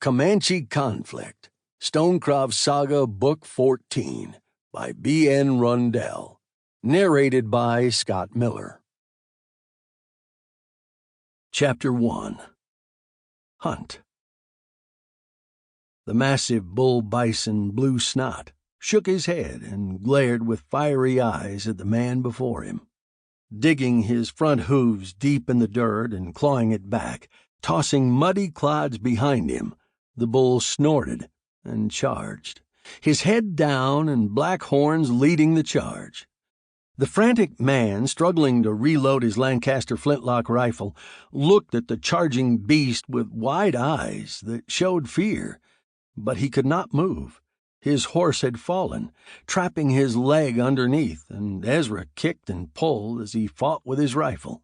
Comanche Conflict, Stonecroft Saga, Book 14, by B.N. Rundell. Narrated by Scott Miller. Chapter 1. Hunt. The massive bull bison Blue Snot shook his head and glared with fiery eyes at the man before him. Digging his front hooves deep in the dirt and clawing it back, tossing muddy clods behind him, the bull snorted and charged, his head down and black horns leading the charge. The frantic man, struggling to reload his Lancaster flintlock rifle, looked at the charging beast with wide eyes that showed fear, but he could not move. His horse had fallen, trapping his leg underneath, and Ezra kicked and pulled as he fought with his rifle.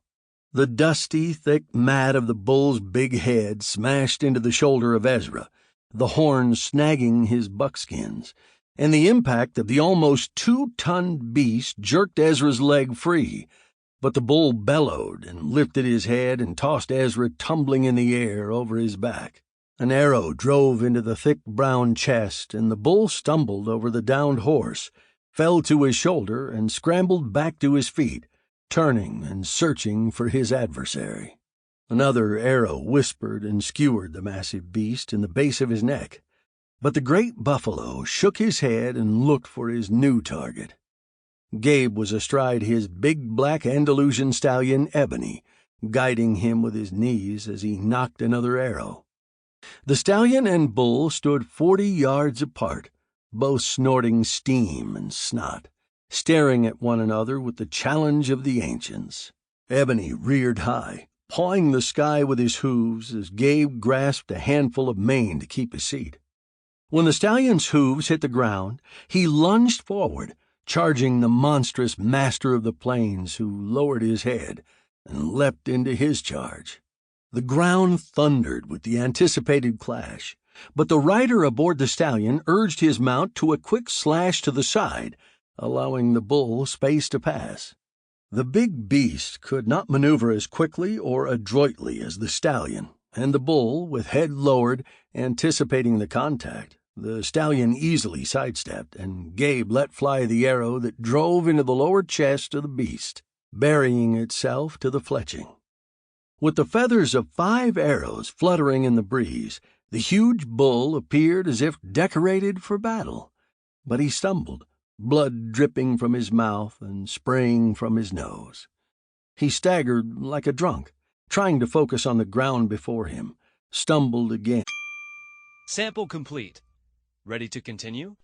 The dusty, thick mat of the bull's big head smashed into the shoulder of Ezra, the horns snagging his buckskins, and the impact of the almost 2-ton beast jerked Ezra's leg free, but the bull bellowed and lifted his head and tossed Ezra tumbling in the air over his back. An arrow drove into the thick brown chest, and the bull stumbled over the downed horse, fell to his shoulder, and scrambled back to his feet, turning and searching for his adversary. Another arrow whispered and skewered the massive beast in the base of his neck, but the great buffalo shook his head and looked for his new target. Gabe was astride his big black Andalusian stallion Ebony, guiding him with his knees as he knocked another arrow. The stallion and bull stood 40 yards apart, both snorting steam and snot, staring at one another with the challenge of the ancients. Ebony reared high, pawing the sky with his hooves as Gabe grasped a handful of mane to keep his seat. When the stallion's hooves hit the ground, he lunged forward, charging the monstrous master of the plains, who lowered his head and leapt into his charge. The ground thundered with the anticipated clash, but the rider aboard the stallion urged his mount to a quick slash to the side, allowing the bull space to pass. The big beast could not maneuver as quickly or adroitly as the stallion, and the bull, with head lowered, anticipating the contact, the stallion easily sidestepped, and Gabe let fly the arrow that drove into the lower chest of the beast, burying itself to the fletching. With the feathers of 5 arrows fluttering in the breeze, the huge bull appeared as if decorated for battle, but he stumbled, blood dripping from his mouth and spraying from his nose. He staggered like a drunk, trying to focus on the ground before him, stumbled again. Sample complete. Ready to continue?